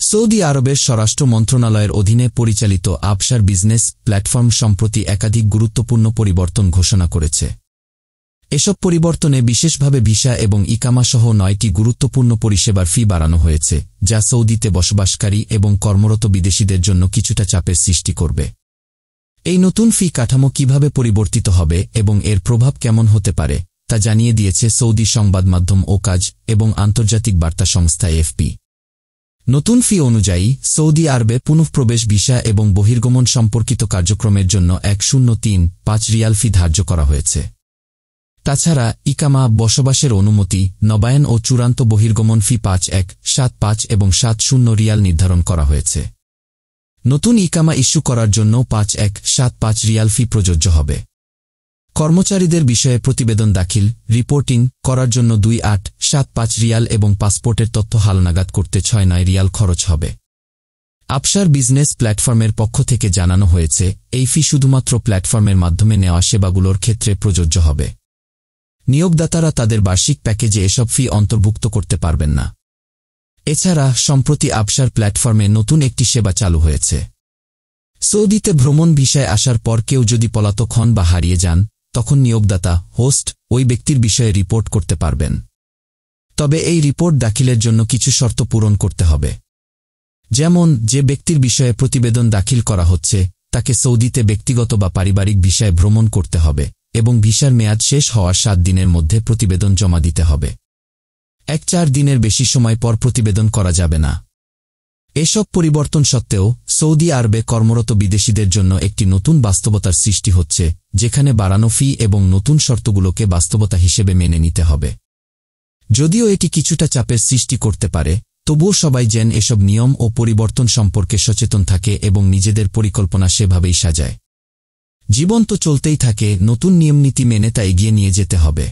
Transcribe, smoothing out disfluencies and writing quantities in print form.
Saudi আরবের স্বরাষ্ট্র মন্ত্রণালয়ের অধীনে পরিচালিত আবসার বিজনেস প্ল্যাটফর্ম সম্প্রতি একাধিক গুরুত্বপূর্ণ পরিবর্তন ঘোষণা করেছে। এসব পরিবর্তনে বিশেষভাবে ভিসা এবং ইকামা সহ 9টি গুরুত্বপূর্ণ পরিষেবার ফি বাড়ানো হয়েছে, যা সৌদিতে বসবাসকারী এবং কর্মরত বিদেশিদের জন্য কিছুটা চাপের সৃষ্টি করবে। এই নতুন ফি কাঠামো কিভাবে পরিবর্তিত হবে এবং এর প্রভাব কেমন হতে পারে তা জানিয়ে দিয়েছে সৌদি সংবাদ মাধ্যম ওকাজ এবং আন্তর্জাতিক বার্তা সংস্থা এএফপি। নতুন ফি অনুযায়ী সৌদি আরবে পুনঃপ্রবেশ ভিসা এবং বহির্গমন সম্পর্কিত কার্যক্রমের জন্য 1035 রিয়াল ফি ধার্য করা হয়েছে। তাছাড়া ইকামা, বসবাসের অনুমতি, নবায়ন ও চূড়ান্ত বহির্গমন ফি 5175 এবং 70 রিয়াল নির্ধারণ করা হয়েছে। নতুন ইকামা ইস্যু করার জন্য 5175 রিয়াল ফি প্রযোজ্য হবে। কর্মচারীদের বিষয়ে প্রতিবেদন দাখিল, রিপোর্টিং করার জন্য 2875 রিয়াল এবং পাসপোর্টের তথ্য হালনাগাদ করতে 69 রিয়াল খরচ হবে। আবসার বিজনেস প্ল্যাটফর্মের পক্ষ থেকে জানানো হয়েছে, এই ফি শুধুমাত্র প্ল্যাটফর্মের মাধ্যমে নেওয়া সেবাগুলোর ক্ষেত্রে প্রযোজ্য হবে। নিয়োগদাতারা তাদের বার্ষিক প্যাকেজে এসব ফি অন্তর্ভুক্ত করতে পারবেন না। এছাড়া সম্প্রতি আবসার প্ল্যাটফর্মে নতুন একটি সেবা চালু হয়েছে। সৌদিতে ভ্রমণ ভিসায় আসার পর কেউ যদি পলাতক হন বা হারিয়ে যান, তখন নিয়োগদাতা, হোস্ট, ওই ব্যক্তির বিষয়ে রিপোর্ট করতে পারবেন। তবে এই রিপোর্ট দাখিলের জন্য কিছু শর্ত পূরণ করতে হবে। যেমন, যে ব্যক্তির বিষয়ে প্রতিবেদন দাখিল করা হচ্ছে তাকে সৌদিতে ব্যক্তিগত বা পারিবারিক ভিসায় ভ্রমণ করতে হবে এবং ভিসার মেয়াদ শেষ হওয়ার 7 দিনের মধ্যে প্রতিবেদন জমা দিতে হবে। 4 দিনের বেশি সময় পর প্রতিবেদন করা যাবে না। এসব পরিবর্তন সত্ত্বেও সৌদি আরবে কর্মরত বিদেশিদের জন্য একটি নতুন বাস্তবতার সৃষ্টি হচ্ছে, যেখানে বাড়ানো ফি এবং নতুন শর্তগুলোকে বাস্তবতা হিসেবে মেনে নিতে হবে। যদিও এটি কিছুটা চাপের সৃষ্টি করতে পারে, তবুও সবাই যেন এসব নিয়ম ও পরিবর্তন সম্পর্কে সচেতন থাকে এবং নিজেদের পরিকল্পনা সেভাবেই সাজায়। জীবন তো চলতেই থাকে, নতুন নিয়মনীতি মেনে তা এগিয়ে নিয়ে যেতে হবে।